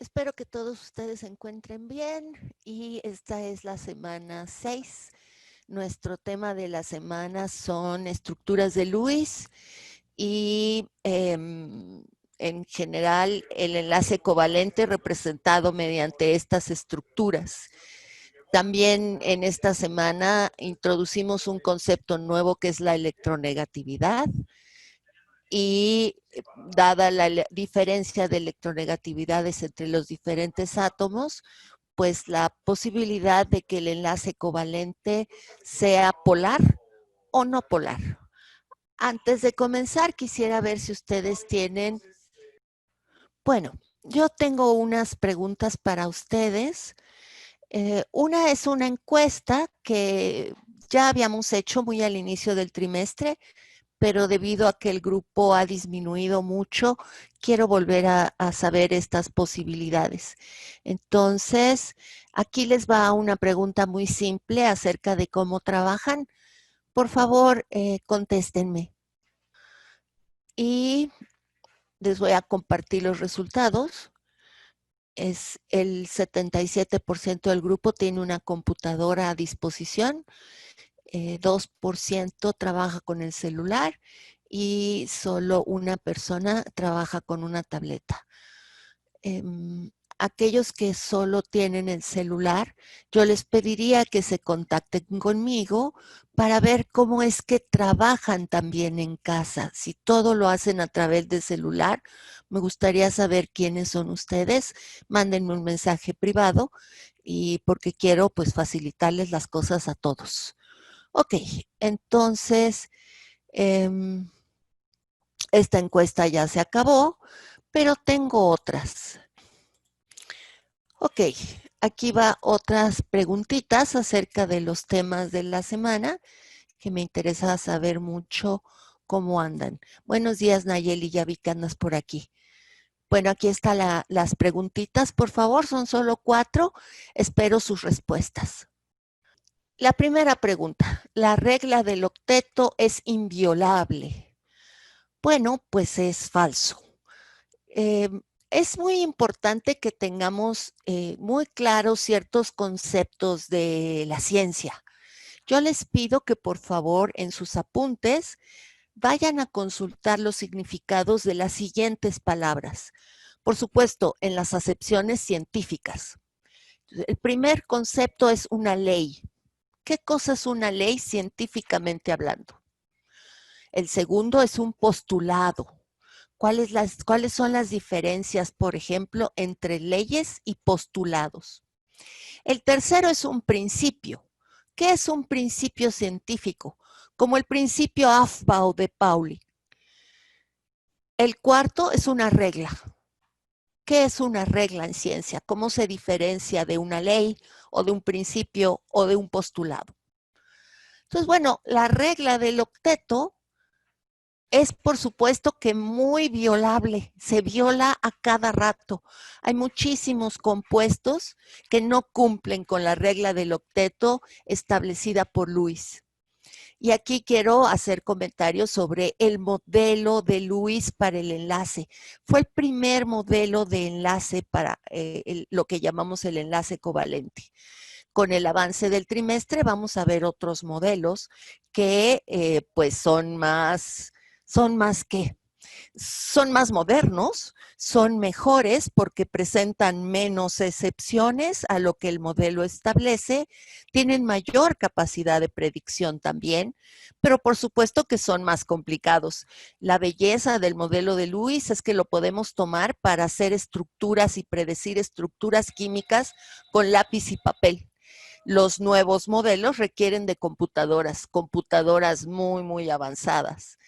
Espero que todos ustedes se encuentren bien y esta es la semana 6. Nuestro tema de la semana son estructuras de Lewis y en general el enlace covalente representado mediante estas estructuras. También en esta semana introducimos un concepto nuevo que es la electronegatividad. Y dada la diferencia de electronegatividades entre los diferentes átomos, pues la posibilidad de que el enlace covalente sea polar o no polar. Antes de comenzar, quisiera ver si ustedes tienen... Bueno, yo tengo unas preguntas para ustedes. Una es una encuesta que ya habíamos hecho muy al inicio del trimestre, pero debido a que el grupo ha disminuido mucho, quiero volver a saber estas posibilidades. Entonces, aquí les va una pregunta muy simple acerca de cómo trabajan. Por favor, contéstenme. Y les voy a compartir los resultados. Es el 77% del grupo tiene una computadora a disposición, 2% trabaja con el celular y solo una persona trabaja con una tableta. Aquellos que solo tienen el celular, yo les pediría que se contacten conmigo para ver cómo es que trabajan también en casa. Si todo lo hacen a través del celular, me gustaría saber quiénes son ustedes. Mándenme un mensaje privado y porque quiero pues facilitarles las cosas a todos. Ok, entonces esta encuesta ya se acabó, pero tengo otras. Ok, aquí va otras preguntitas acerca de los temas de la semana que me interesa saber mucho cómo andan. Buenos días, Nayeli, ya vi que andas por aquí. Bueno, aquí están las preguntitas, por favor, son solo 4. Espero sus respuestas. La primera pregunta, ¿la regla del octeto es inviolable? Bueno, pues es falso. Es muy importante que tengamos muy claros ciertos conceptos de la ciencia. Yo les pido que por favor en sus apuntes vayan a consultar los significados de las siguientes palabras. Por supuesto, en las acepciones científicas. El primer concepto es una ley. ¿Qué cosa es una ley científicamente hablando? El segundo es un postulado. ¿Cuáles son las diferencias, por ejemplo, entre leyes y postulados? El tercero es un principio. ¿Qué es un principio científico? Como el principio Aufbau de Pauli. El cuarto es una regla. ¿Qué es una regla en ciencia? ¿Cómo se diferencia de una ley o de un principio o de un postulado? Entonces, bueno, la regla del octeto es por supuesto que muy violable, se viola a cada rato. Hay muchísimos compuestos que no cumplen con la regla del octeto establecida por Lewis. Y aquí quiero hacer comentarios sobre el modelo de Lewis para el enlace. Fue el primer modelo de enlace para lo que llamamos el enlace covalente. Con el avance del trimestre vamos a ver otros modelos que pues son más que son más modernos, son mejores porque presentan menos excepciones a lo que el modelo establece, tienen mayor capacidad de predicción también, pero por supuesto que son más complicados. La belleza del modelo de Lewis es que lo podemos tomar para hacer estructuras y predecir estructuras químicas con lápiz y papel. Los nuevos modelos requieren de computadoras muy avanzadas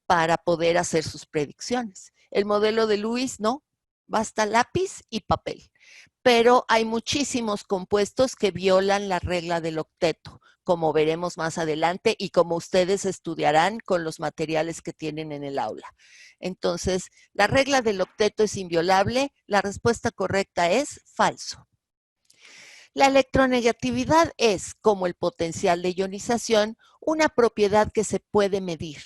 para poder hacer sus predicciones. El modelo de Lewis no, basta lápiz y papel. Pero hay muchísimos compuestos que violan la regla del octeto, como veremos más adelante y como ustedes estudiarán con los materiales que tienen en el aula. Entonces, la regla del octeto es inviolable, la respuesta correcta es falso. La electronegatividad es, como el potencial de ionización, una propiedad que se puede medir.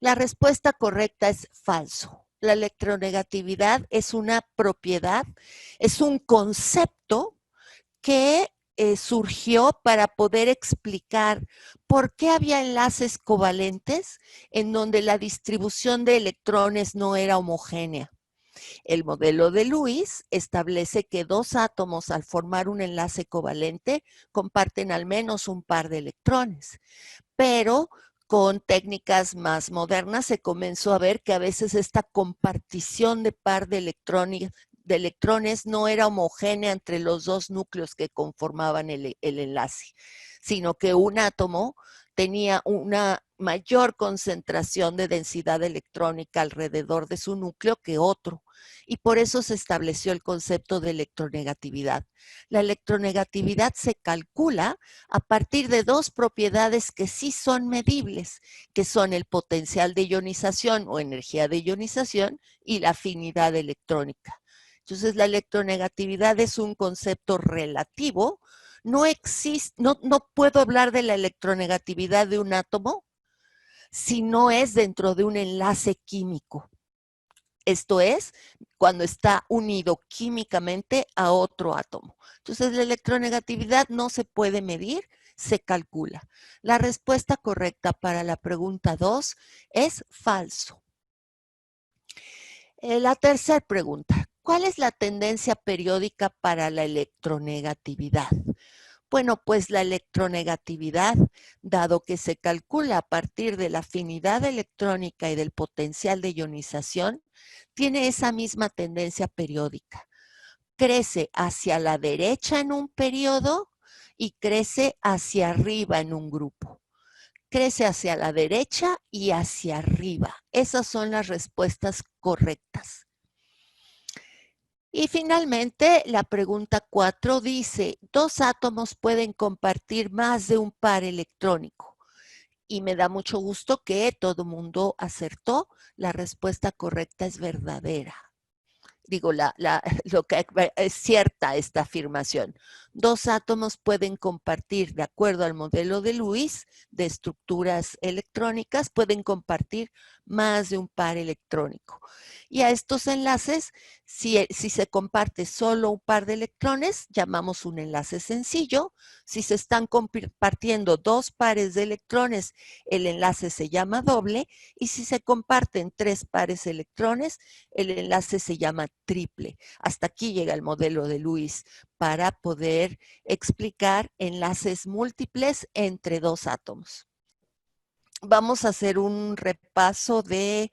La respuesta correcta es falso. la electronegatividad es una propiedad, es un concepto que surgió para poder explicar por qué había enlaces covalentes en donde la distribución de electrones no era homogénea. El modelo de Lewis establece que dos átomos al formar un enlace covalente comparten al menos un par de electrones, pero con técnicas más modernas se comenzó a ver que a veces esta compartición de par de electrones no era homogénea entre los dos núcleos que conformaban el enlace, sino que un átomo tenía una mayor concentración de densidad electrónica alrededor de su núcleo que otro, y por eso se estableció el concepto de electronegatividad. La electronegatividad se calcula a partir de dos propiedades que sí son medibles, que son el potencial de ionización o energía de ionización y la afinidad electrónica. Entonces, la electronegatividad es un concepto relativo. No existe, no puedo hablar de la electronegatividad de un átomo si no es dentro de un enlace químico. Esto es, cuando está unido químicamente a otro átomo. Entonces, la electronegatividad no se puede medir, se calcula. La respuesta correcta para la pregunta 2 es falso. La tercera pregunta, ¿cuál es la tendencia periódica para la electronegatividad? Bueno, pues la electronegatividad, dado que se calcula a partir de la afinidad electrónica y del potencial de ionización, tiene esa misma tendencia periódica. Crece hacia la derecha en un periodo y crece hacia arriba en un grupo. Crece hacia la derecha y hacia arriba. Esas son las respuestas correctas. Y finalmente, la pregunta 4 dice, dos átomos pueden compartir más de un par electrónico. Y me da mucho gusto que todo mundo acertó. La respuesta correcta es verdadera. Digo, lo que es cierta esta afirmación. Dos átomos pueden compartir, de acuerdo al modelo de Lewis, de estructuras electrónicas, pueden compartir más de un par electrónico. Y a estos enlaces, si se comparte solo un par de electrones, llamamos un enlace sencillo. Si se están compartiendo dos pares de electrones, el enlace se llama doble. Y si se comparten tres pares de electrones, el enlace se llama triple. Hasta aquí llega el modelo de Lewis para poder explicar enlaces múltiples entre dos átomos. Vamos a hacer un repaso de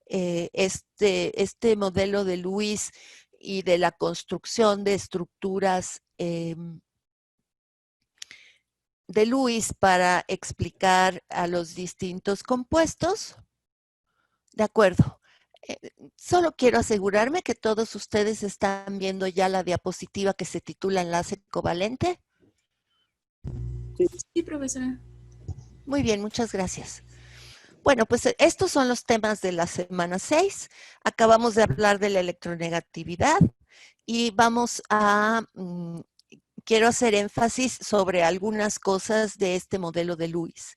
este modelo de Lewis y de la construcción de estructuras de Lewis para explicar a los distintos compuestos. De acuerdo. Solo quiero asegurarme que todos ustedes están viendo ya la diapositiva que se titula Enlace Covalente. Sí, profesora. Muy bien, muchas gracias. Bueno, pues estos son los temas de la semana 6. Acabamos de hablar de la electronegatividad y vamos a, quiero hacer énfasis sobre algunas cosas de este modelo de Lewis.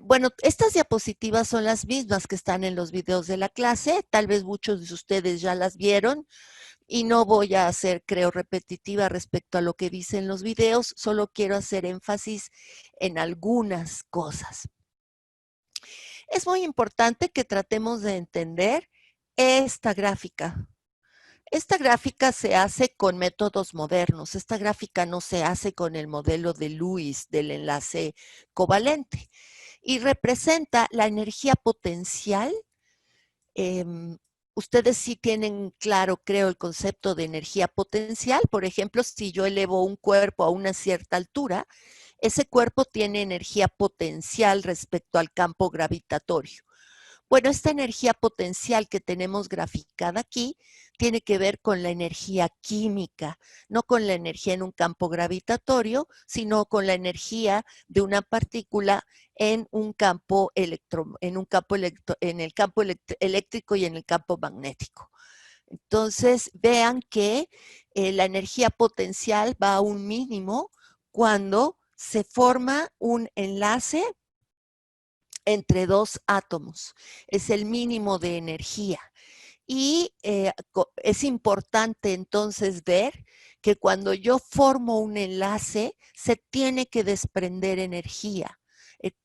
Bueno, estas diapositivas son las mismas que están en los videos de la clase. Tal vez muchos de ustedes ya las vieron y no voy a ser, creo, repetitiva respecto a lo que dicen los videos. Solo quiero hacer énfasis en algunas cosas. Es muy importante que tratemos de entender esta gráfica. Esta gráfica se hace con métodos modernos. Esta gráfica no se hace con el modelo de Lewis del enlace covalente y representa la energía potencial. Ustedes sí tienen claro, creo, el concepto de energía potencial. Por ejemplo, si yo elevo un cuerpo a una cierta altura, ese cuerpo tiene energía potencial respecto al campo gravitatorio. Bueno, esta energía potencial que tenemos graficada aquí tiene que ver con la energía química, no con la energía en un campo gravitatorio, sino con la energía de una partícula en un campo eléctrico y en el campo magnético. Entonces, vean que la energía potencial va a un mínimo cuando se forma un enlace entre dos átomos. Es el mínimo de energía. Y es importante entonces ver que cuando yo formo un enlace, se tiene que desprender energía,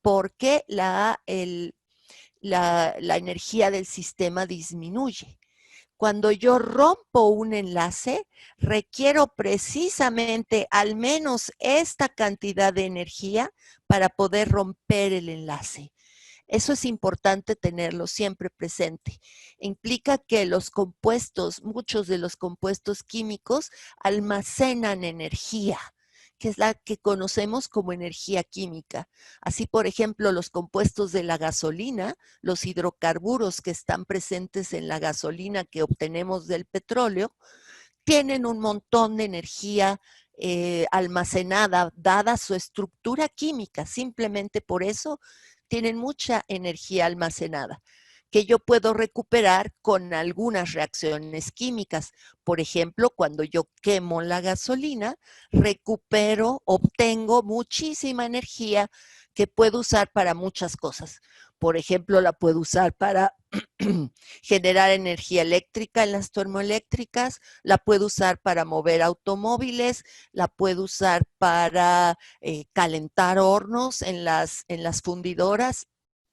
porque la energía del sistema disminuye. Cuando yo rompo un enlace, requiero precisamente al menos esta cantidad de energía para poder romper el enlace. Eso es importante tenerlo siempre presente. Implica que los compuestos, muchos de los compuestos químicos, almacenan energía, que es la que conocemos como energía química. Así, por ejemplo, los compuestos de la gasolina, los hidrocarburos que están presentes en la gasolina que obtenemos del petróleo, tienen un montón de energía almacenada, dada su estructura química. Simplemente por eso tienen mucha energía almacenada, que yo puedo recuperar con algunas reacciones químicas. Por ejemplo, cuando yo quemo la gasolina, recupero, obtengo muchísima energía que puedo usar para muchas cosas. Por ejemplo, la puedo usar para generar energía eléctrica en las termoeléctricas, la puedo usar para mover automóviles, la puedo usar para calentar hornos en las fundidoras.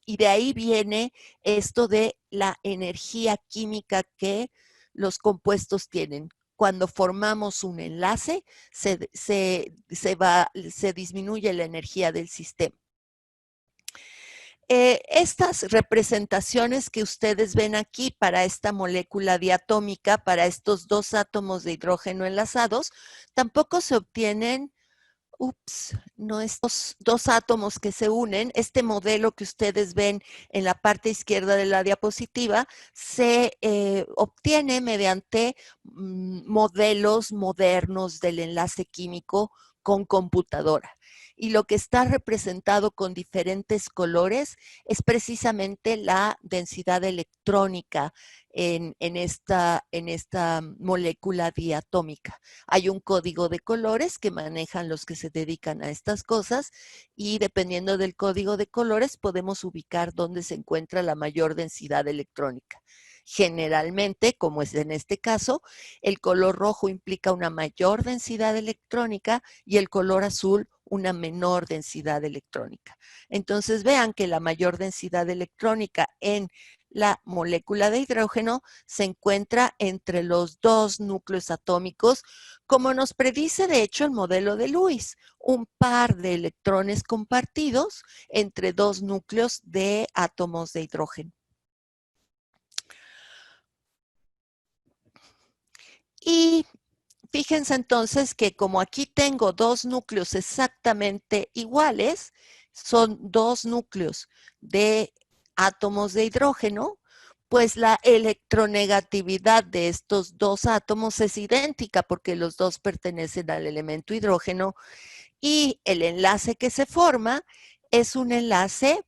Y de ahí viene esto de la energía química que los compuestos tienen. Cuando formamos un enlace, se disminuye la energía del sistema. Estas representaciones que ustedes ven aquí para esta molécula diatómica, para estos dos átomos de hidrógeno enlazados, tampoco se obtienen, no estos dos átomos que se unen. Este modelo que ustedes ven en la parte izquierda de la diapositiva se obtiene mediante modelos modernos del enlace químico con computadora. Y lo que está representado con diferentes colores es precisamente la densidad electrónica en esta molécula diatómica. Hay un código de colores que manejan los que se dedican a estas cosas, y dependiendo del código de colores podemos ubicar dónde se encuentra la mayor densidad electrónica. Generalmente, como es en este caso, el color rojo implica una mayor densidad electrónica y el color azul una menor densidad electrónica. Entonces vean que la mayor densidad electrónica en la molécula de hidrógeno se encuentra entre los dos núcleos atómicos, como nos predice de hecho el modelo de Lewis, un par de electrones compartidos entre dos núcleos de átomos de hidrógeno. Y fíjense entonces que como aquí tengo dos núcleos exactamente iguales, son dos núcleos de átomos de hidrógeno, pues la electronegatividad de estos dos átomos es idéntica porque los dos pertenecen al elemento hidrógeno, y el enlace que se forma es un enlace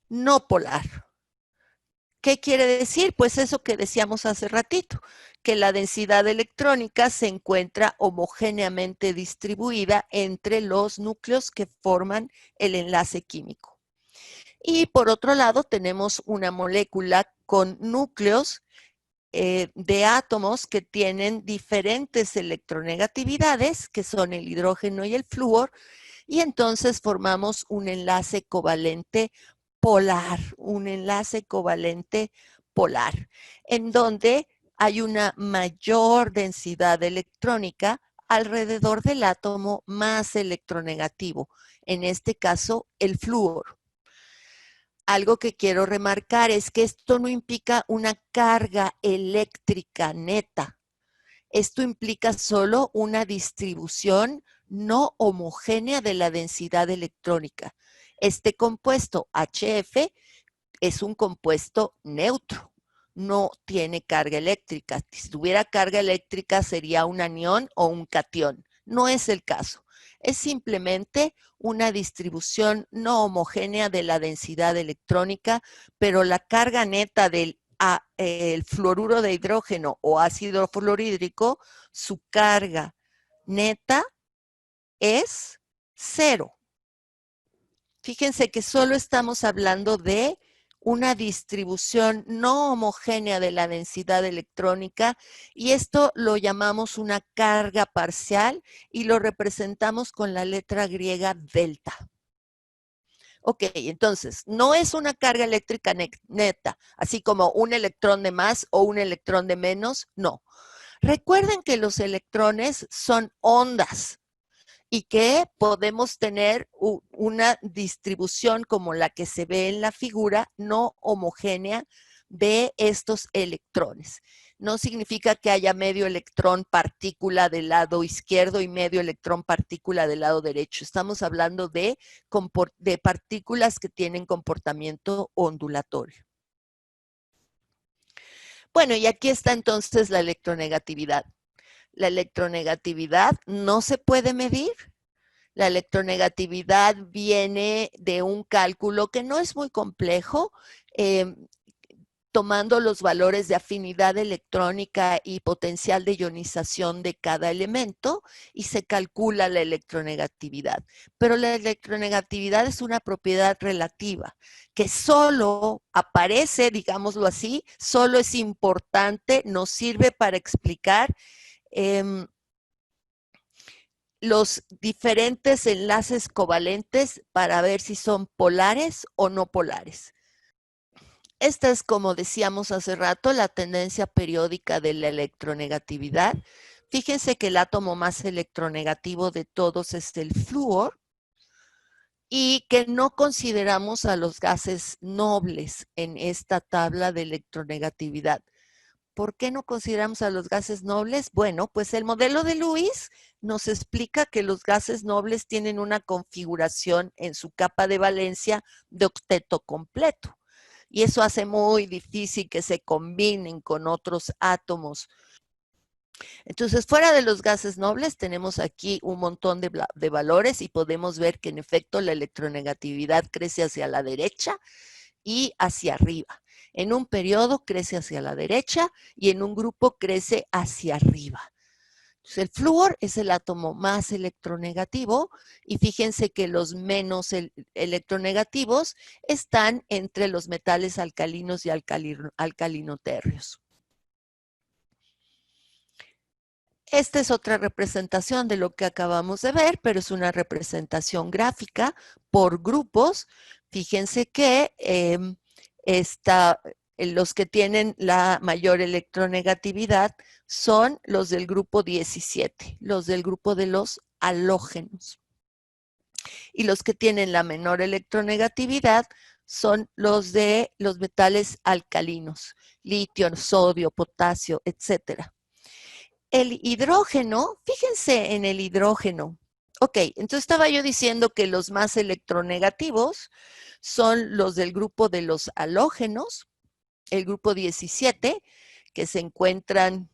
no polar. ¿Qué quiere decir? Pues eso que decíamos hace ratito, que la densidad electrónica se encuentra homogéneamente distribuida entre los núcleos que forman el enlace químico. Y por otro lado tenemos una molécula con núcleos de átomos que tienen diferentes electronegatividades, que son el hidrógeno y el flúor, y entonces formamos un enlace covalente polar, en donde hay una mayor densidad electrónica alrededor del átomo más electronegativo, en este caso el flúor. Algo que quiero remarcar es que esto no implica una carga eléctrica neta. Esto implica solo una distribución no homogénea de la densidad electrónica. Este compuesto HF es un compuesto neutro, no tiene carga eléctrica. Si tuviera carga eléctrica sería un anión o un catión. No es el caso. Es simplemente una distribución no homogénea de la densidad electrónica, pero la carga neta del el fluoruro de hidrógeno o ácido fluorhídrico, su carga neta es cero. Fíjense que solo estamos hablando de una distribución no homogénea de la densidad electrónica y esto lo llamamos una carga parcial y lo representamos con la letra griega delta. Ok, entonces, no es una carga eléctrica neta, así como un electrón de más o un electrón de menos, no. Recuerden que los electrones son ondas y que podemos tener una distribución como la que se ve en la figura, no homogénea de estos electrones. No significa que haya medio electrón partícula del lado izquierdo y medio electrón partícula del lado derecho. Estamos hablando de partículas que tienen comportamiento ondulatorio. Bueno, y aquí está entonces la electronegatividad. La electronegatividad no se puede medir. La electronegatividad viene de un cálculo que no es muy complejo, tomando los valores de afinidad electrónica y potencial de ionización de cada elemento y se calcula la electronegatividad. Pero la electronegatividad es una propiedad relativa que solo aparece, digámoslo así, solo es importante, nos sirve para explicar los diferentes enlaces covalentes para ver si son polares o no polares. Esta es, como decíamos hace rato, la tendencia periódica de la electronegatividad. Fíjense que el átomo más electronegativo de todos es el flúor y que no consideramos a los gases nobles en esta tabla de electronegatividad. ¿Por qué no consideramos a los gases nobles? Bueno, pues el modelo de Lewis nos explica que los gases nobles tienen una configuración en su capa de valencia de octeto completo. Y eso hace muy difícil que se combinen con otros átomos. Entonces, fuera de los gases nobles, tenemos aquí un montón de valores y podemos ver que en efecto la electronegatividad crece hacia la derecha y hacia arriba. En un periodo crece hacia la derecha y en un grupo crece hacia arriba. Entonces, el flúor es el átomo más electronegativo y fíjense que los menos electronegativos están entre los metales alcalinos y alcalinotérreos. Esta es otra representación de lo que acabamos de ver, pero es una representación gráfica por grupos. Fíjense que los que tienen la mayor electronegatividad son los del grupo 17, los del grupo de los halógenos. Y los que tienen la menor electronegatividad son los de los metales alcalinos, litio, sodio, potasio, etcétera. El hidrógeno, fíjense en el hidrógeno. Ok, entonces estaba yo diciendo que los más electronegativos son los del grupo de los halógenos, el grupo 17, que se encuentran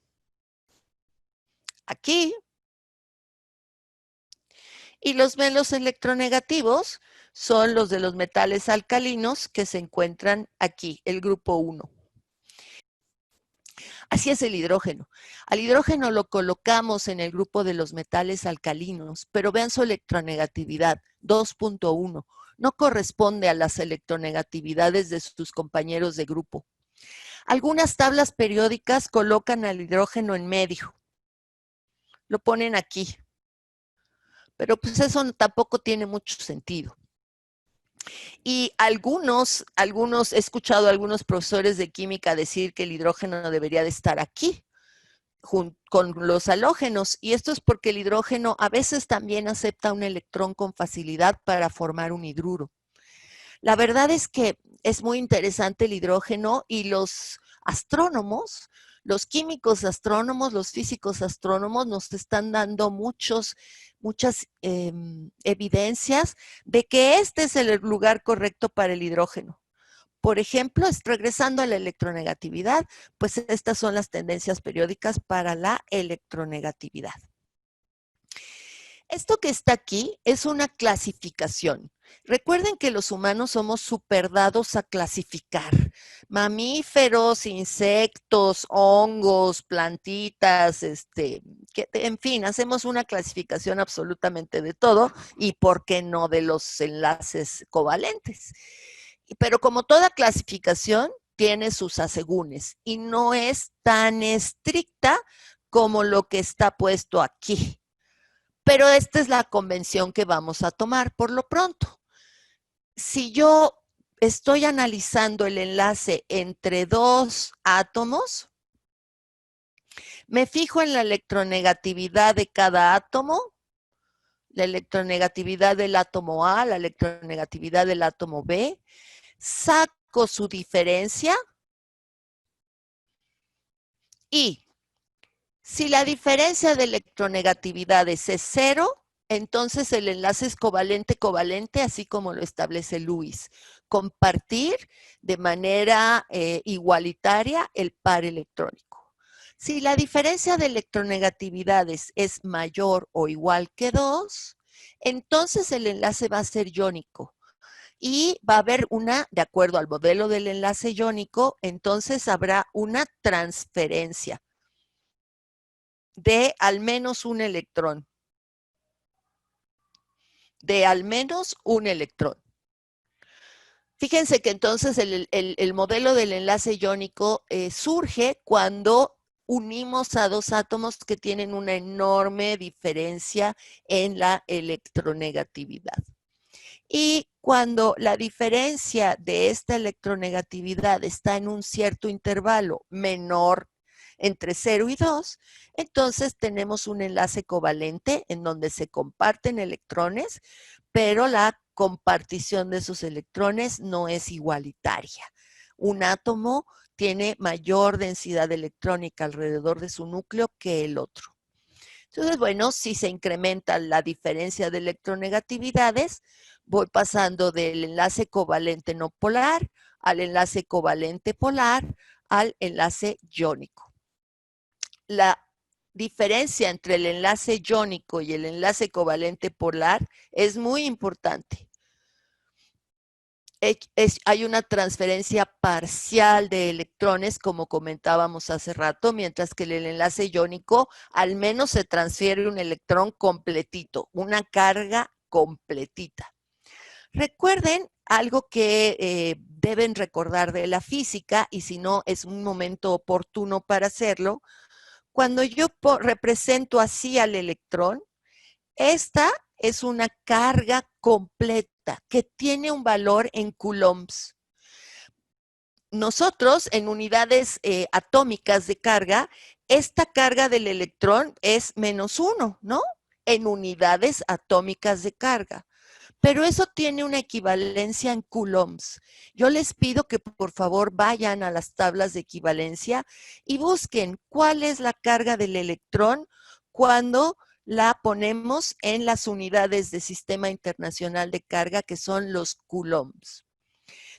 aquí. Y los menos electronegativos son los de los metales alcalinos, que se encuentran aquí, el grupo 1. Así es el hidrógeno. Al hidrógeno lo colocamos en el grupo de los metales alcalinos, pero vean su electronegatividad, 2.1. No corresponde a las electronegatividades de sus compañeros de grupo. Algunas tablas periódicas colocan al hidrógeno en medio. Lo ponen aquí. Pero pues eso tampoco tiene mucho sentido. Y he escuchado a algunos profesores de química decir que el hidrógeno debería de estar aquí, con los halógenos, y esto es porque el hidrógeno a veces también acepta un electrón con facilidad para formar un hidruro. La verdad es que es muy interesante el hidrógeno y los astrónomos, los químicos astrónomos, los físicos astrónomos nos están dando muchas evidencias de que este es el lugar correcto para el hidrógeno. Por ejemplo, regresando a la electronegatividad, pues estas son las tendencias periódicas para la electronegatividad. Esto que está aquí es una clasificación. Recuerden que los humanos somos superdados a clasificar. Mamíferos, insectos, hongos, plantitas, que, en fin, hacemos una clasificación absolutamente de todo y por qué no de los enlaces covalentes. Pero como toda clasificación, tiene sus asegúnes y no es tan estricta como lo que está puesto aquí. Pero esta es la convención que vamos a tomar por lo pronto. Si yo estoy analizando el enlace entre dos átomos, me fijo en la electronegatividad de cada átomo, la electronegatividad del átomo A, la electronegatividad del átomo B, saco su diferencia y si la diferencia de electronegatividades es cero, entonces el enlace es covalente-covalente, así como lo establece Lewis. Compartir de manera igualitaria el par electrónico. Si la diferencia de electronegatividades es mayor o igual que 2, entonces el enlace va a ser iónico. Y va a haber una, de acuerdo al modelo del enlace iónico, entonces habrá una transferencia de al menos un electrón. De al menos un electrón. Fíjense que entonces el modelo del enlace iónico surge cuando unimos a dos átomos que tienen una enorme diferencia en la electronegatividad. Y cuando la diferencia de esta electronegatividad está en un cierto intervalo menor entre 0 y 2, entonces tenemos un enlace covalente en donde se comparten electrones, pero la compartición de esos electrones no es igualitaria. Un átomo tiene mayor densidad electrónica alrededor de su núcleo que el otro. Entonces, bueno, si se incrementa la diferencia de electronegatividades, voy pasando del enlace covalente no polar al enlace covalente polar al enlace iónico. La diferencia entre el enlace iónico y el enlace covalente polar es muy importante. Hay una transferencia parcial de electrones, como comentábamos hace rato, mientras que en el enlace iónico al menos se transfiere un electrón completito, una carga completita. Recuerden algo que deben recordar de la física, y si no es un momento oportuno para hacerlo. Cuando yo represento así al electrón, esta es una carga completa que tiene un valor en coulombs. Nosotros, en unidades atómicas de carga, esta carga del electrón es -1, ¿no? En unidades atómicas de carga. Pero eso tiene una equivalencia en coulombs. Yo les pido que por favor vayan a las tablas de equivalencia y busquen cuál es la carga del electrón cuando la ponemos en las unidades de Sistema Internacional de Carga, que son los coulombs.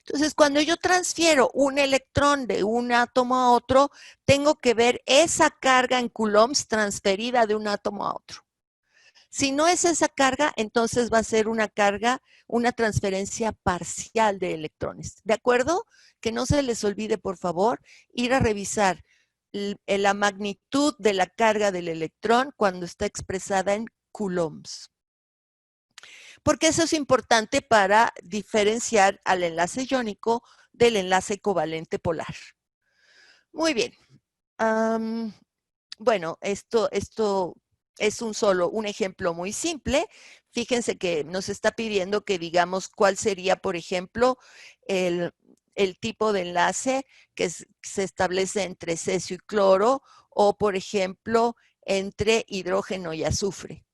Entonces, cuando yo transfiero un electrón de un átomo a otro, tengo que ver esa carga en coulombs transferida de un átomo a otro. Si no es esa carga, entonces va a ser una carga, una transferencia parcial de electrones. ¿De acuerdo? Que no se les olvide, por favor, ir a revisar la magnitud de la carga del electrón cuando está expresada en coulombs. Porque eso es importante para diferenciar al enlace iónico del enlace covalente polar. Muy bien. Bueno, esto es un ejemplo muy simple. Fíjense que nos está pidiendo que digamos cuál sería, por ejemplo, el tipo de enlace que se establece entre cesio y cloro o, por ejemplo, entre hidrógeno y azufre.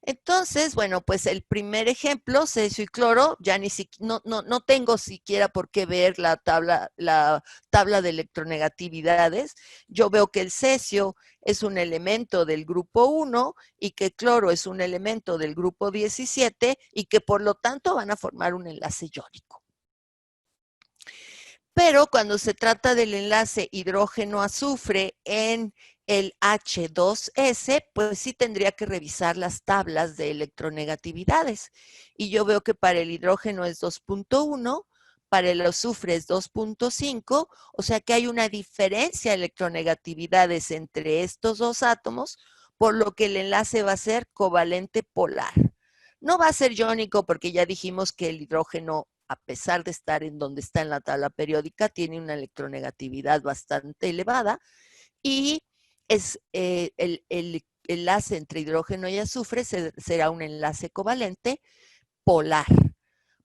Entonces, bueno, pues el primer ejemplo, cesio y cloro, ya no tengo siquiera por qué ver la tabla de electronegatividades. Yo veo que el cesio es un elemento del grupo 1 y que cloro es un elemento del grupo 17 y que por lo tanto van a formar un enlace iónico. Pero cuando se trata del enlace hidrógeno-azufre en el H2S, pues sí tendría que revisar las tablas de electronegatividades. Y yo veo que para el hidrógeno es 2.1, para el azufre es 2.5, o sea que hay una diferencia de electronegatividades entre estos dos átomos por lo que el enlace va a ser covalente polar. No va a ser iónico porque ya dijimos que el hidrógeno, a pesar de estar en donde está en la tabla periódica, tiene una electronegatividad bastante elevada y es el enlace entre hidrógeno y azufre será un enlace covalente polar.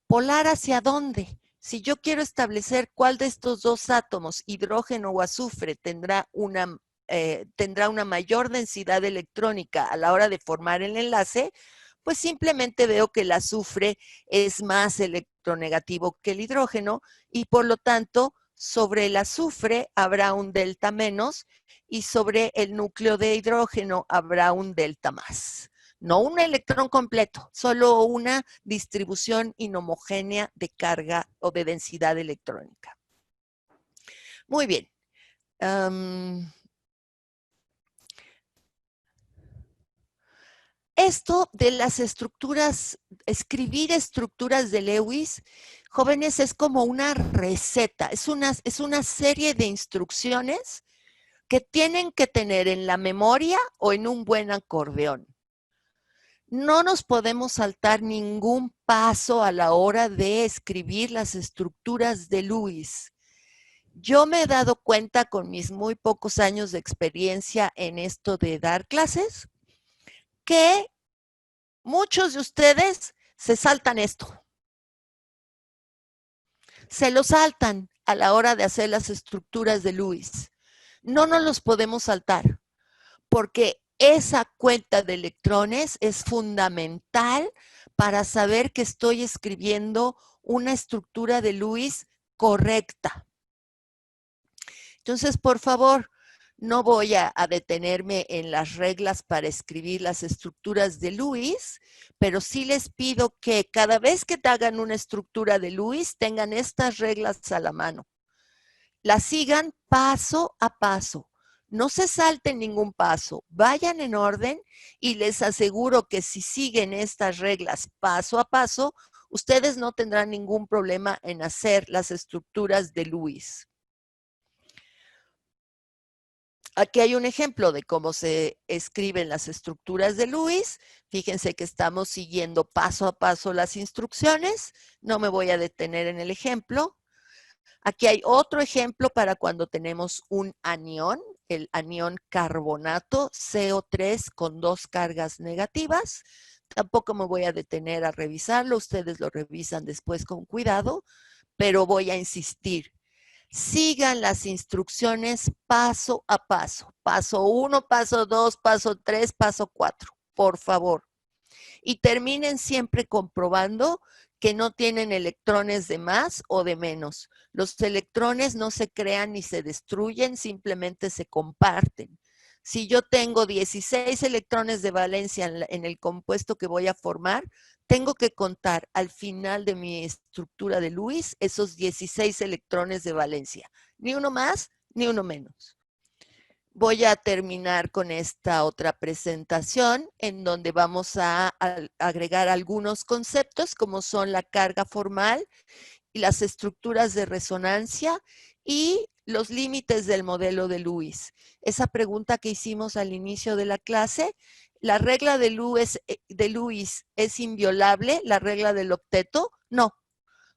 ¿Polar hacia dónde? Si yo quiero establecer cuál de estos dos átomos, hidrógeno o azufre, tendrá una mayor densidad electrónica a la hora de formar el enlace, pues simplemente veo que el azufre es más electronegativo que el hidrógeno y por lo tanto sobre el azufre habrá un delta menos y sobre el núcleo de hidrógeno habrá un delta más. No un electrón completo, solo una distribución inhomogénea de carga o de densidad electrónica. Muy bien. Esto de las estructuras, escribir estructuras de Lewis, jóvenes, es como una receta, es una serie de instrucciones que tienen que tener en la memoria o en un buen acordeón. No nos podemos saltar ningún paso a la hora de escribir las estructuras de Lewis. Yo me he dado cuenta con mis muy pocos años de experiencia en esto de dar clases que muchos de ustedes se saltan esto. Se lo saltan a la hora de hacer las estructuras de Lewis. No nos los podemos saltar porque esa cuenta de electrones es fundamental para saber que estoy escribiendo una estructura de Lewis correcta. Entonces, por favor, no voy a detenerme en las reglas para escribir las estructuras de Lewis, pero sí les pido que cada vez que te hagan una estructura de Lewis tengan estas reglas a la mano. Las sigan paso a paso. No se salten ningún paso, vayan en orden y les aseguro que si siguen estas reglas paso a paso, ustedes no tendrán ningún problema en hacer las estructuras de Lewis. Aquí hay un ejemplo de cómo se escriben las estructuras de Lewis. Fíjense que estamos siguiendo paso a paso las instrucciones. No me voy a detener en el ejemplo. Aquí hay otro ejemplo para cuando tenemos un anión, el anión carbonato CO3 con 2 cargas negativas. Tampoco me voy a detener a revisarlo, ustedes lo revisan después con cuidado, pero voy a insistir. Sigan las instrucciones paso a paso. Paso 1, paso 2, paso 3, paso 4, por favor. Y terminen siempre comprobando que no tienen electrones de más o de menos. Los electrones no se crean ni se destruyen, simplemente se comparten. Si yo tengo 16 electrones de valencia en el compuesto que voy a formar, tengo que contar al final de mi estructura de Lewis esos 16 electrones de valencia. Ni uno más, ni uno menos. Voy a terminar con esta otra presentación en donde vamos a agregar algunos conceptos como son la carga formal y las estructuras de resonancia y los límites del modelo de Lewis. Esa pregunta que hicimos al inicio de la clase, ¿la regla de Lewis es inviolable? ¿La regla del octeto? No.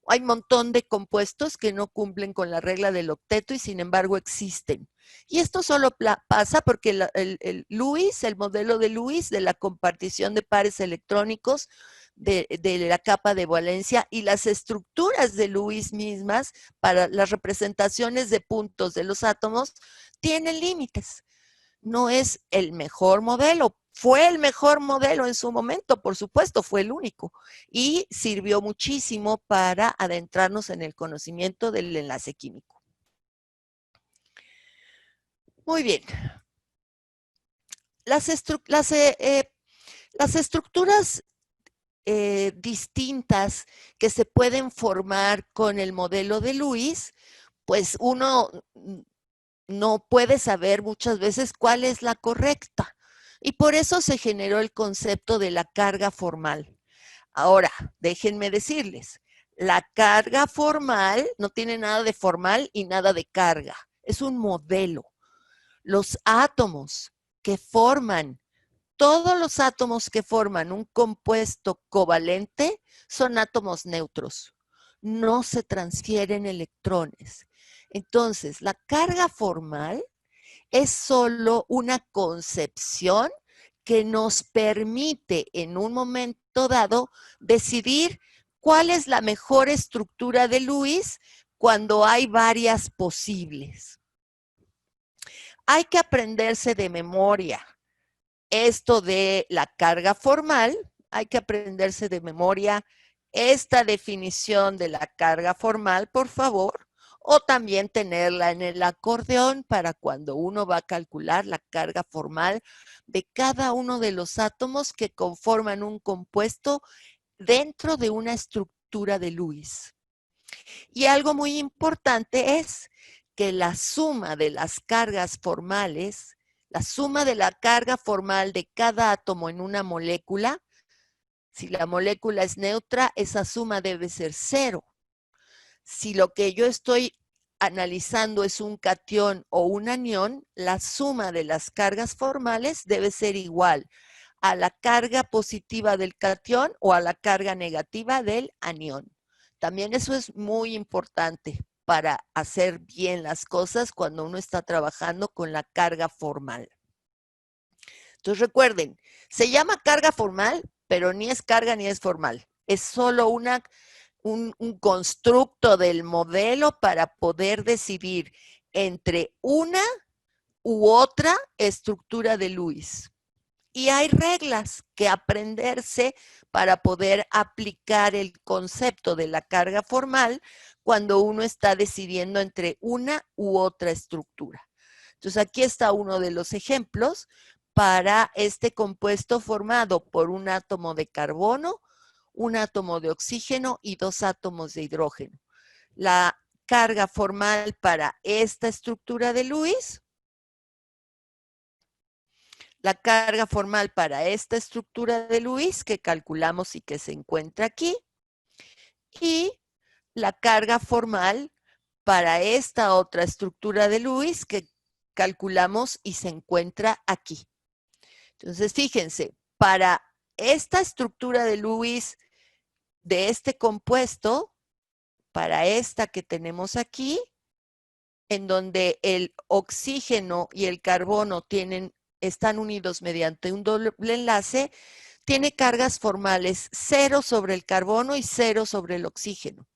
Hay un montón de compuestos que no cumplen con la regla del octeto y sin embargo existen. Y esto solo pasa porque el Lewis, el modelo de Lewis de la compartición de pares electrónicos de la capa de valencia y las estructuras de Lewis mismas para las representaciones de puntos de los átomos tienen límites. No es el mejor modelo. Fue el mejor modelo en su momento, por supuesto, fue el único. Y sirvió muchísimo para adentrarnos en el conocimiento del enlace químico. Muy bien. Las estructuras distintas que se pueden formar con el modelo de Lewis, pues uno no puede saber muchas veces cuál es la correcta. Y por eso se generó el concepto de la carga formal. Ahora, déjenme decirles, la carga formal no tiene nada de formal y nada de carga. Es un modelo. Los átomos que forman todos los átomos que forman un compuesto covalente son átomos neutros. No se transfieren electrones. Entonces, la carga formal es solo una concepción que nos permite en un momento dado decidir cuál es la mejor estructura de Lewis cuando hay varias posibles. Hay que aprenderse de memoria esto de la carga formal, hay que aprenderse de memoria esta definición de la carga formal, por favor, o también tenerla en el acordeón para cuando uno va a calcular la carga formal de cada uno de los átomos que conforman un compuesto dentro de una estructura de Lewis. Y algo muy importante es que la suma de las cargas formales, la suma de la carga formal de cada átomo en una molécula, si la molécula es neutra, esa suma debe ser 0. Si lo que yo estoy analizando es un catión o un anión, la suma de las cargas formales debe ser igual a la carga positiva del catión o a la carga negativa del anión. También eso es muy importante para hacer bien las cosas cuando uno está trabajando con la carga formal. Entonces recuerden, se llama carga formal, pero ni es carga ni es formal. Es solo un constructo del modelo para poder decidir entre una u otra estructura de Lewis. Y hay reglas que aprenderse para poder aplicar el concepto de la carga formal cuando uno está decidiendo entre una u otra estructura. Entonces aquí está uno de los ejemplos para este compuesto formado por un átomo de carbono, un átomo de oxígeno y 2 átomos de hidrógeno. La carga formal para esta estructura de Lewis, la carga formal para esta estructura de Lewis que calculamos y que se encuentra aquí, y la carga formal para esta otra estructura de Lewis que calculamos y se encuentra aquí. Entonces, fíjense, para esta estructura de Lewis de este compuesto, para esta que tenemos aquí, en donde el oxígeno y el carbono están unidos mediante un doble enlace, tiene cargas formales 0 sobre el carbono y 0 sobre el oxígeno.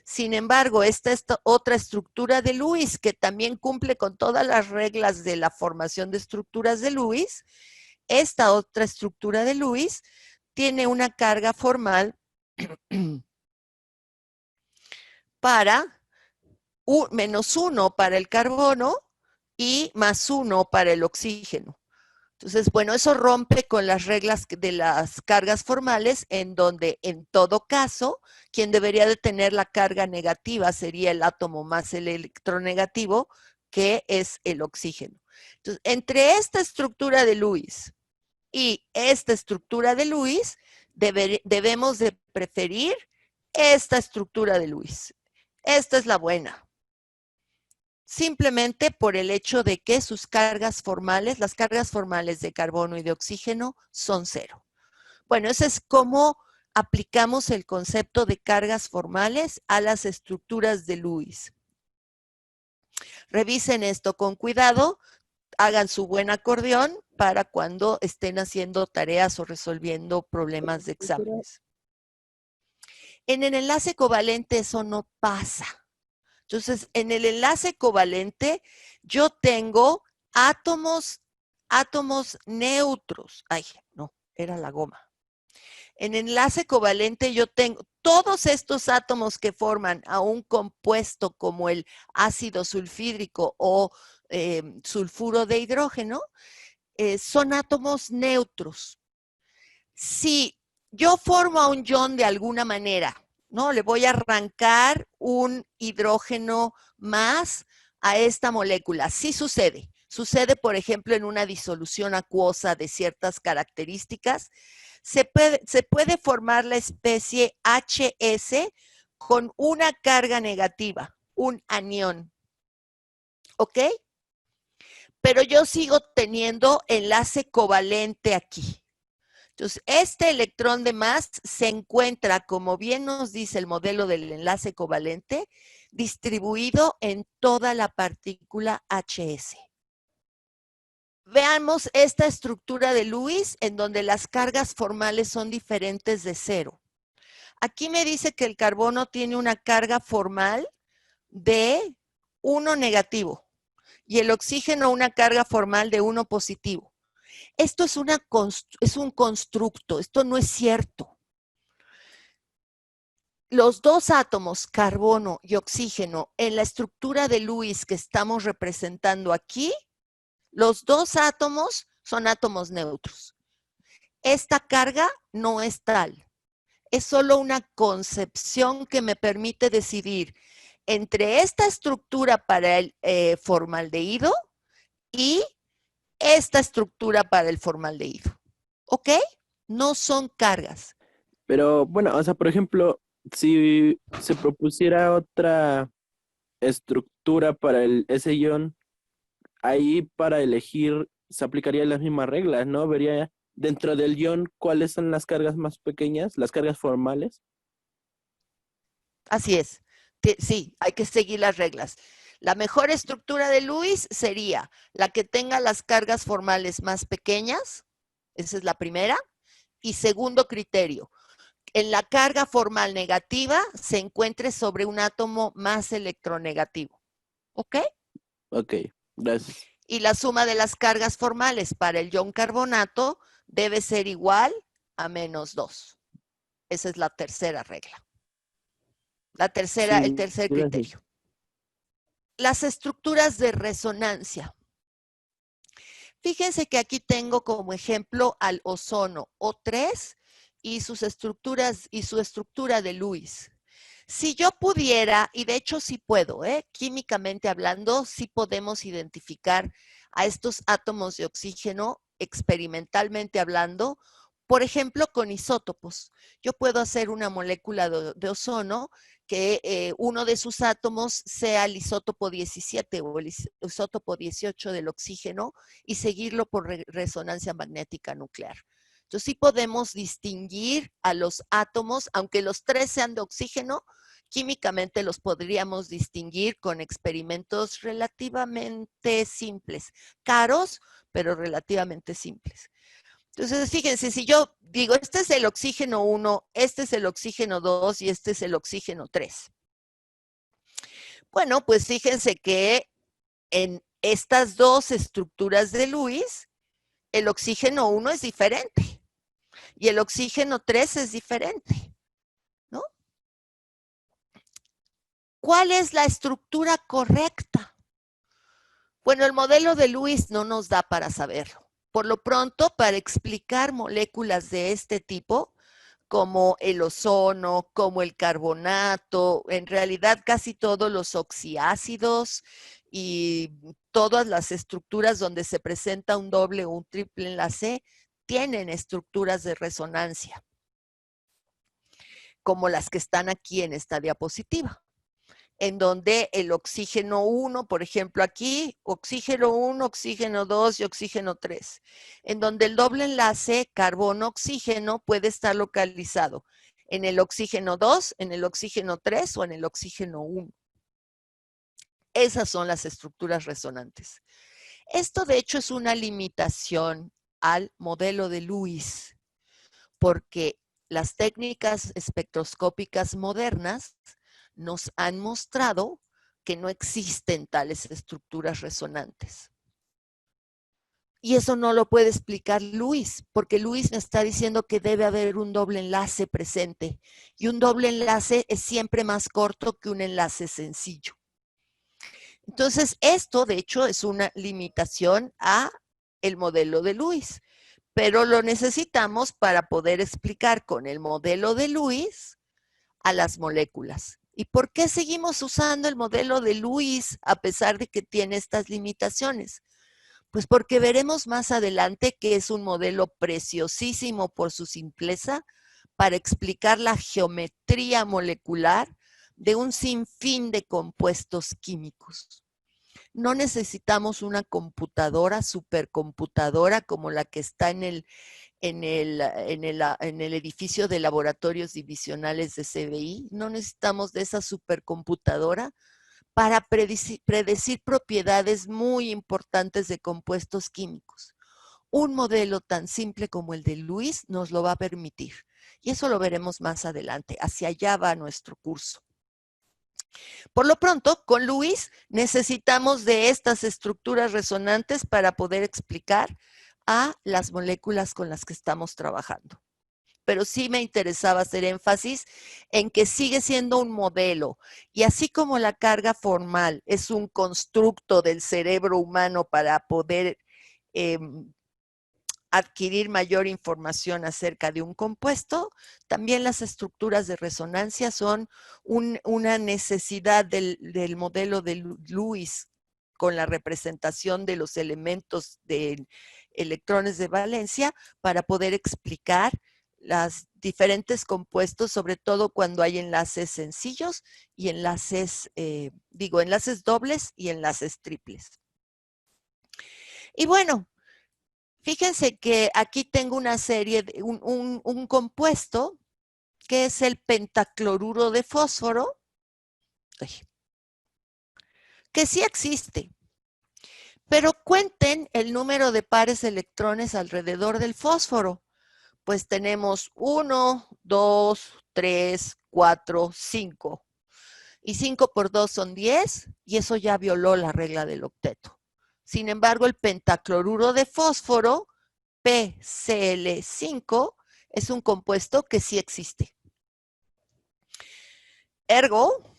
Sin embargo, esta otra estructura de Lewis, que también cumple con todas las reglas de la formación de estructuras de Lewis, esta otra estructura de Lewis tiene una carga formal para -1 para el carbono y +1 para el oxígeno. Entonces, bueno, eso rompe con las reglas de las cargas formales, en donde, en todo caso, quien debería de tener la carga negativa sería el átomo más el electronegativo, que es el oxígeno. Entonces, entre esta estructura de Lewis y esta estructura de Lewis, debemos de preferir esta estructura de Lewis. Esta es la buena. Simplemente por el hecho de que sus cargas formales, las cargas formales de carbono y de oxígeno, son 0. Bueno, eso es cómo aplicamos el concepto de cargas formales a las estructuras de Lewis. Revisen esto con cuidado, hagan su buen acordeón para cuando estén haciendo tareas o resolviendo problemas de exámenes. En el enlace covalente eso no pasa. Entonces, en el enlace covalente, yo tengo átomos neutros. Ay, no, era la goma. En enlace covalente yo tengo todos estos átomos que forman a un compuesto como el ácido sulfídrico o sulfuro de hidrógeno, son átomos neutros. Si yo formo a un ion de alguna manera, ¿no? Le voy a arrancar un hidrógeno más a esta molécula. Sí sucede. Sucede, por ejemplo, en una disolución acuosa de ciertas características. Se puede formar la especie HS con una carga negativa, un anión. ¿Ok? pero yo sigo teniendo enlace covalente aquí. Entonces, este electrón de más se encuentra, como bien nos dice el modelo del enlace covalente, distribuido en toda la partícula HS. Veamos esta estructura de Lewis en donde las cargas formales son diferentes de 0. Aquí me dice que el carbono tiene una carga formal de 1 negativo y el oxígeno una carga formal de 1 positivo. Esto es un constructo, esto no es cierto. Los dos átomos, carbono y oxígeno, en la estructura de Lewis que estamos representando aquí, los dos átomos son átomos neutros. Esta carga no es tal. Es solo una concepción que me permite decidir entre esta estructura para el formaldehído y esta estructura para el formaldehído. ¿Ok? No son cargas. Pero bueno, o sea, por ejemplo, si se propusiera otra estructura para ese ion, ahí para elegir se aplicarían las mismas reglas, ¿no? Vería dentro del ion cuáles son las cargas más pequeñas, las cargas formales. Así es. Sí, hay que seguir las reglas. La mejor estructura de Lewis sería la que tenga las cargas formales más pequeñas. Esa es la primera. Y segundo criterio, en la carga formal negativa se encuentre sobre un átomo más electronegativo. ¿Ok? Ok, gracias. Y la suma de las cargas formales para el ion carbonato debe ser igual a -2. Esa es la tercera regla. El Sí, tercer gracias. criterio. Las estructuras de resonancia. Fíjense que aquí tengo como ejemplo al ozono O3 y sus estructuras y su estructura de Lewis. Si yo pudiera, y de hecho sí puedo, químicamente hablando, sí podemos identificar a estos átomos de oxígeno experimentalmente hablando, por ejemplo, con isótopos. Yo puedo hacer una molécula de ozono que uno de sus átomos sea el isótopo 17 o el isótopo 18 del oxígeno y seguirlo por resonancia magnética nuclear. Entonces sí podemos distinguir a los átomos, aunque los tres sean de oxígeno, químicamente los podríamos distinguir con experimentos relativamente simples, caros, pero relativamente simples. Entonces, fíjense, si yo digo, este es el oxígeno 1, este es el oxígeno 2 y este es el oxígeno 3. Bueno, pues fíjense que en estas dos estructuras de Lewis, el oxígeno 1 es diferente y el oxígeno 3 es diferente, ¿no? ¿Cuál es la estructura correcta? Bueno, el modelo de Lewis no nos da para saberlo. Por lo pronto, para explicar moléculas de este tipo, como el ozono, como el carbonato, en realidad casi todos los oxiácidos y todas las estructuras donde se presenta un doble o un triple enlace tienen estructuras de resonancia, como las que están aquí en esta diapositiva, en donde el oxígeno 1, por ejemplo aquí, oxígeno 1, oxígeno 2 y oxígeno 3, en donde el doble enlace carbono-oxígeno puede estar localizado en el oxígeno 2, en el oxígeno 3 o en el oxígeno 1. Esas son las estructuras resonantes. Esto de hecho es una limitación al modelo de Lewis, porque las técnicas espectroscópicas modernas nos han mostrado que no existen tales estructuras resonantes. Y eso no lo puede explicar Lewis, porque Lewis me está diciendo que debe haber un doble enlace presente. Y un doble enlace es siempre más corto que un enlace sencillo. Entonces, esto de hecho es una limitación a el modelo de Lewis, pero lo necesitamos para poder explicar con el modelo de Lewis a las moléculas. ¿Y por qué seguimos usando el modelo de Lewis a pesar de que tiene estas limitaciones? Pues porque veremos más adelante que es un modelo preciosísimo por su simpleza para explicar la geometría molecular de un sinfín de compuestos químicos. no necesitamos una computadora, supercomputadora como la que está en el edificio de laboratorios divisionales de CBI. No necesitamos de esa supercomputadora para predecir propiedades muy importantes de compuestos químicos. Un modelo tan simple como el de Luis nos lo va a permitir. Y eso lo veremos más adelante. Hacia allá va nuestro curso. Por lo pronto, con Luis necesitamos de estas estructuras resonantes para poder explicar a las moléculas con las que estamos trabajando. Pero sí me interesaba hacer énfasis en que sigue siendo un modelo. Y así como la carga formal es un constructo del cerebro humano para poder adquirir mayor información acerca de un compuesto, también las estructuras de resonancia son una necesidad del modelo de Lewis con la representación de los elementos de electrones de valencia para poder explicar los diferentes compuestos, sobre todo cuando hay enlaces sencillos y enlaces, enlaces dobles y enlaces triples. Y bueno, fíjense que aquí tengo una serie, un compuesto que es el pentacloruro de fósforo, que sí existe, pero cuenten el número de pares de electrones alrededor del fósforo. Pues tenemos 1, 2, 3, 4, 5. Y 5 por 2 son 10, y eso ya violó la regla del octeto. Sin embargo, el pentacloruro de fósforo, PCl5, es un compuesto que sí existe. Ergo,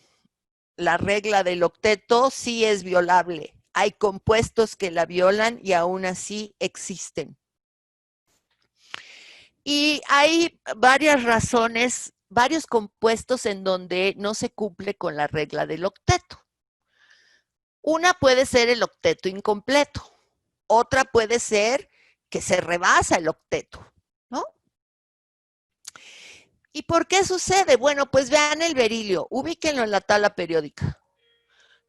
la regla del octeto sí es violable. Hay compuestos que la violan y aún así existen. Y hay varias razones, varios compuestos en donde no se cumple con la regla del octeto. Una puede ser el octeto incompleto. Otra puede ser que se rebasa el octeto, ¿no? ¿Y por qué sucede? Bueno, pues vean el berilio, ubíquenlo en la tabla periódica.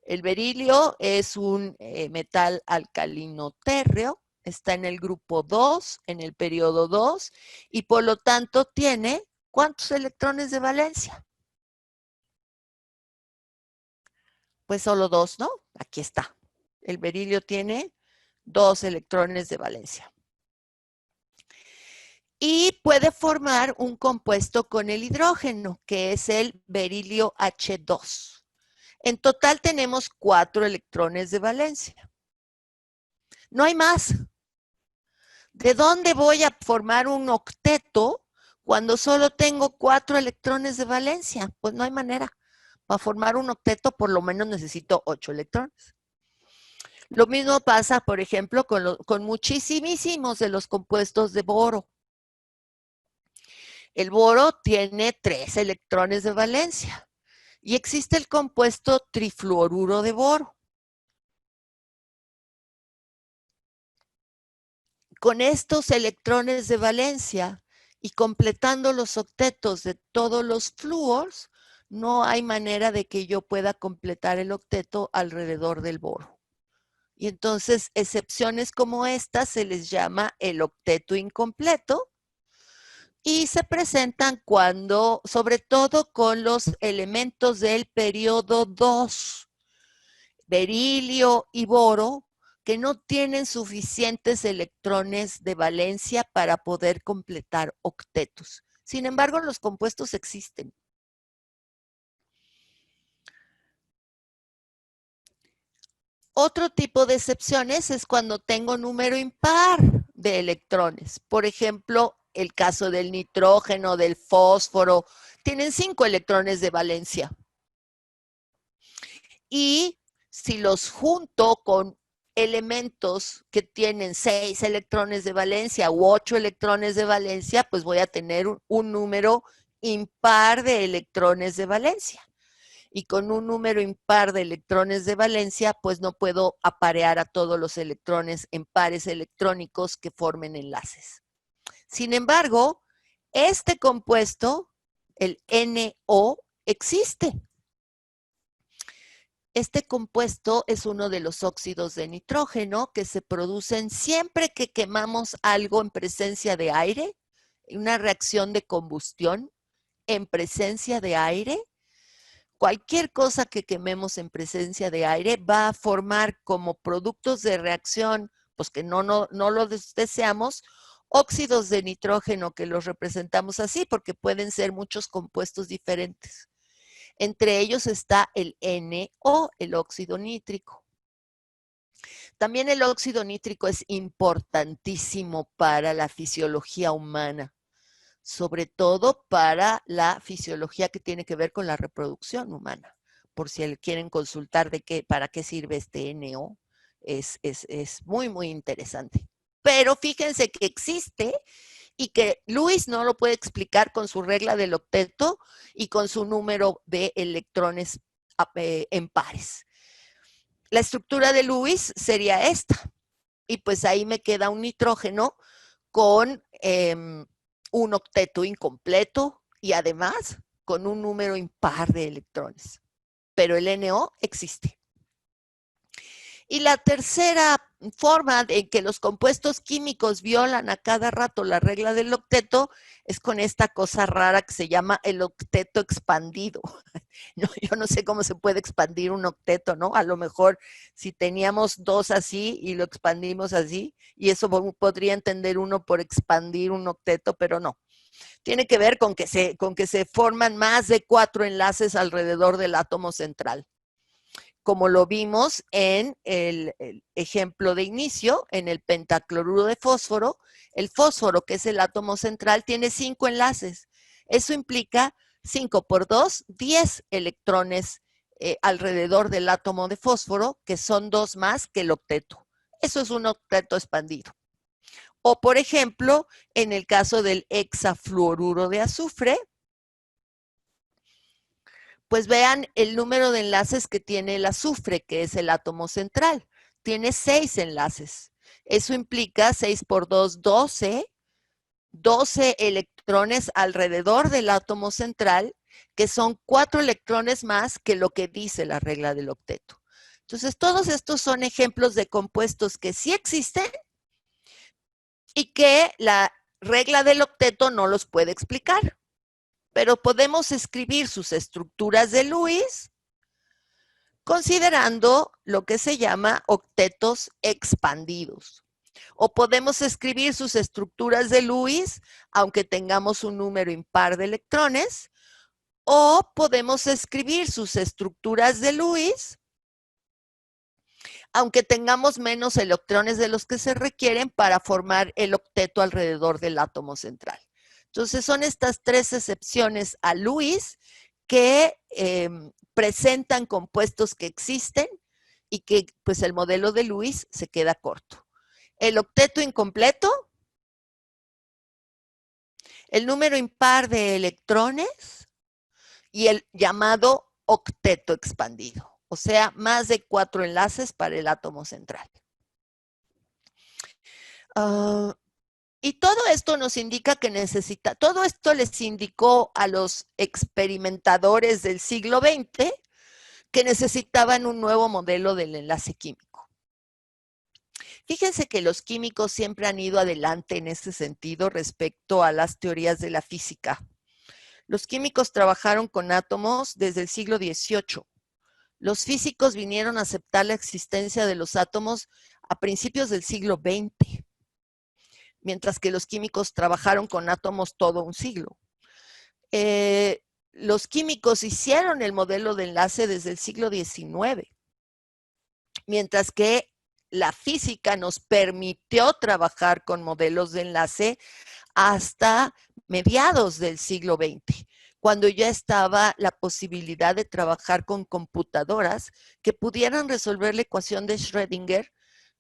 El berilio es un metal alcalino térreo, está en el grupo 2, en el periodo 2, y por lo tanto tiene, ¿cuántos electrones de valencia? Pues solo 2, ¿no? Aquí está. El berilio tiene 2 electrones de valencia. Y puede formar un compuesto con el hidrógeno, que es el berilio H2. En total tenemos 4 electrones de valencia. No hay más. ¿De dónde voy a formar un octeto cuando solo tengo 4 electrones de valencia? Pues no hay manera. Para formar un octeto por lo menos necesito 8 electrones. Lo mismo pasa, por ejemplo, con muchísimos de los compuestos de boro. El boro tiene 3 electrones de valencia y existe el compuesto trifluoruro de boro. Con estos electrones de valencia y completando los octetos de todos los flúors, no hay manera de que yo pueda completar el octeto alrededor del boro. Y entonces, excepciones como esta se les llama el octeto incompleto y se presentan cuando, sobre todo con los elementos del periodo 2, berilio y boro, que no tienen suficientes electrones de valencia para poder completar octetos. Sin embargo, los compuestos existen. Otro tipo de excepciones es cuando tengo número impar de electrones. Por ejemplo, el caso del nitrógeno, del fósforo, tienen 5 electrones de valencia. Y si los junto con elementos que tienen 6 electrones de valencia u 8 electrones de valencia, pues voy a tener un número impar de electrones de valencia. Y con un número impar de electrones de valencia, pues no puedo aparear a todos los electrones en pares electrónicos que formen enlaces. Sin embargo, este compuesto, el NO, existe. Este compuesto es uno de los óxidos de nitrógeno que se producen siempre que quemamos algo en presencia de aire, una reacción de combustión en presencia de aire. Cualquier cosa que quememos en presencia de aire va a formar como productos de reacción, pues que no lo deseamos, óxidos de nitrógeno que los representamos así porque pueden ser muchos compuestos diferentes. Entre ellos está el NO, el óxido nítrico. También el óxido nítrico es importantísimo para la fisiología humana, sobre todo para la fisiología que tiene que ver con la reproducción humana. Por si quieren consultar para qué sirve este NO, es muy, muy interesante. Pero fíjense que existe y que Lewis no lo puede explicar con su regla del octeto y con su número de electrones en pares. La estructura de Lewis sería esta, y pues ahí me queda un nitrógeno con un octeto incompleto y además con un número impar de electrones. Pero el NO existe. Y la tercera forma en que los compuestos químicos violan a cada rato la regla del octeto es con esta cosa rara que se llama el octeto expandido. No, yo no sé cómo se puede expandir un octeto, ¿no? A lo mejor si teníamos dos así y lo expandimos así, y eso podría entender uno por expandir un octeto, pero no. Tiene que ver con que se forman más de 4 enlaces alrededor del átomo central, como lo vimos en el ejemplo de inicio, en el pentacloruro de fósforo. El fósforo, que es el átomo central, tiene 5 enlaces. Eso implica 5 por 2, 10 electrones alrededor del átomo de fósforo, que son 2 más que el octeto. Eso es un octeto expandido. O, por ejemplo, en el caso del hexafluoruro de azufre, pues vean el número de enlaces que tiene el azufre, que es el átomo central. Tiene 6 enlaces. Eso implica 6 por 2, 12. 12 electrones alrededor del átomo central, que son 4 electrones más que lo que dice la regla del octeto. Entonces, todos estos son ejemplos de compuestos que sí existen y que la regla del octeto no los puede explicar. Pero podemos escribir sus estructuras de Lewis considerando lo que se llama octetos expandidos. O podemos escribir sus estructuras de Lewis, aunque tengamos un número impar de electrones, o podemos escribir sus estructuras de Lewis, aunque tengamos menos electrones de los que se requieren para formar el octeto alrededor del átomo central. Entonces, son estas 3 excepciones a Lewis que presentan compuestos que existen y que pues el modelo de Lewis se queda corto. El octeto incompleto, el número impar de electrones y el llamado octeto expandido, o sea, más de 4 enlaces para el átomo central. Y todo esto nos indica que todo esto les indicó a los experimentadores del siglo XX que necesitaban un nuevo modelo del enlace químico. Fíjense que los químicos siempre han ido adelante en ese sentido respecto a las teorías de la física. Los químicos trabajaron con átomos desde el siglo XVIII. Los físicos vinieron a aceptar la existencia de los átomos a principios del siglo XX, mientras que los químicos trabajaron con átomos todo un siglo. Los químicos hicieron el modelo de enlace desde el siglo XIX, mientras que la física nos permitió trabajar con modelos de enlace hasta mediados del siglo XX, cuando ya estaba la posibilidad de trabajar con computadoras que pudieran resolver la ecuación de Schrödinger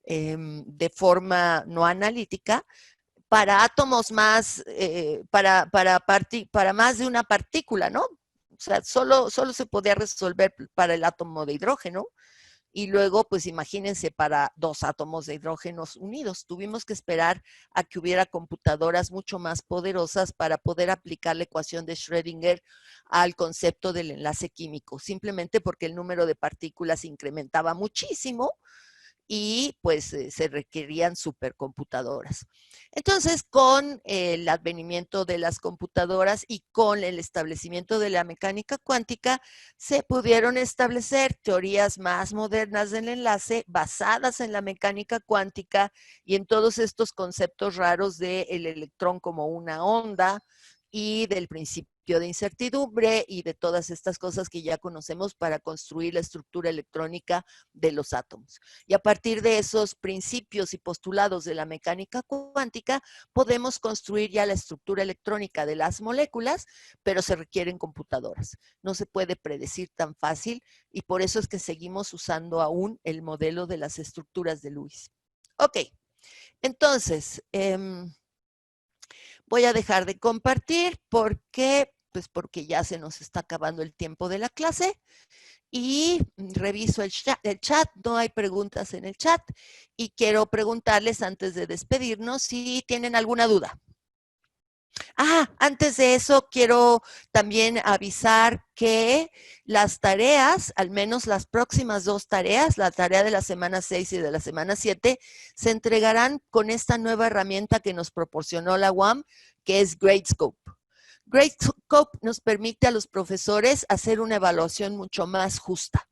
de forma no analítica para átomos más, para más de una partícula, ¿no? O sea, solo se podía resolver para el átomo de hidrógeno, y luego, pues imagínense, para 2 átomos de hidrógeno unidos. Tuvimos que esperar a que hubiera computadoras mucho más poderosas para poder aplicar la ecuación de Schrödinger al concepto del enlace químico, simplemente porque el número de partículas incrementaba muchísimo y pues se requerían supercomputadoras. Entonces, con el advenimiento de las computadoras y con el establecimiento de la mecánica cuántica, se pudieron establecer teorías más modernas del enlace basadas en la mecánica cuántica y en todos estos conceptos raros del electrón como una onda y del principio de incertidumbre y de todas estas cosas que ya conocemos para construir la estructura electrónica de los átomos. Y a partir de esos principios y postulados de la mecánica cuántica, podemos construir ya la estructura electrónica de las moléculas, pero se requieren computadoras. No se puede predecir tan fácil y por eso es que seguimos usando aún el modelo de las estructuras de Lewis. Ok, entonces, voy a dejar de compartir porque, pues porque ya se nos está acabando el tiempo de la clase. Y reviso el chat, no hay preguntas en el chat y quiero preguntarles antes de despedirnos si tienen alguna duda. Antes de eso quiero también avisar que las tareas, al menos las próximas 2 tareas, la tarea de la semana 6 y de la semana 7, se entregarán con esta nueva herramienta que nos proporcionó la UAM, que es Gradescope. Gradescope nos permite a los profesores hacer una evaluación mucho más justa.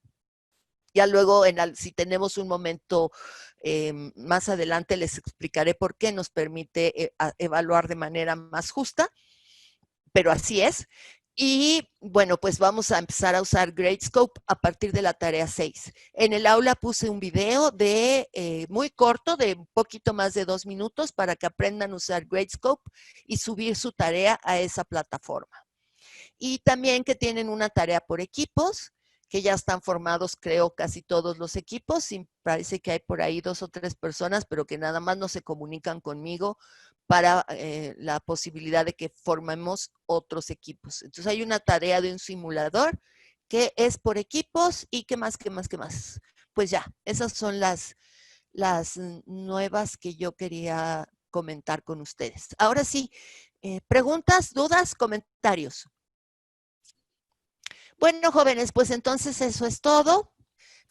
Ya luego, si tenemos un momento más adelante, les explicaré por qué nos permite evaluar de manera más justa, pero así es. Y bueno, pues vamos a empezar a usar Gradescope a partir de la tarea 6. En el aula puse un video muy corto, de un poquito más de 2 minutos, para que aprendan a usar Gradescope y subir su tarea a esa plataforma. Y también que tienen una tarea por equipos, que ya están formados, creo, casi todos los equipos. Y parece que hay por ahí 2 o 3 personas, pero que nada más no se comunican conmigo para la posibilidad de que formemos otros equipos. Entonces hay una tarea de un simulador que es por equipos y qué más. Pues ya, esas son las nuevas que yo quería comentar con ustedes. Ahora sí, preguntas, dudas, comentarios. Bueno, jóvenes, pues entonces eso es todo,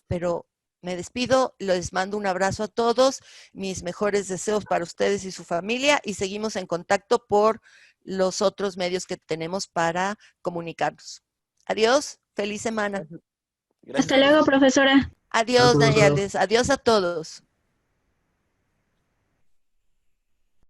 pero me despido, les mando un abrazo a todos, mis mejores deseos para ustedes y su familia y seguimos en contacto por los otros medios que tenemos para comunicarnos. Adiós, feliz semana. Gracias, Hasta luego, profesor. profesora. Adiós, Profesor. Nayales, adiós a todos.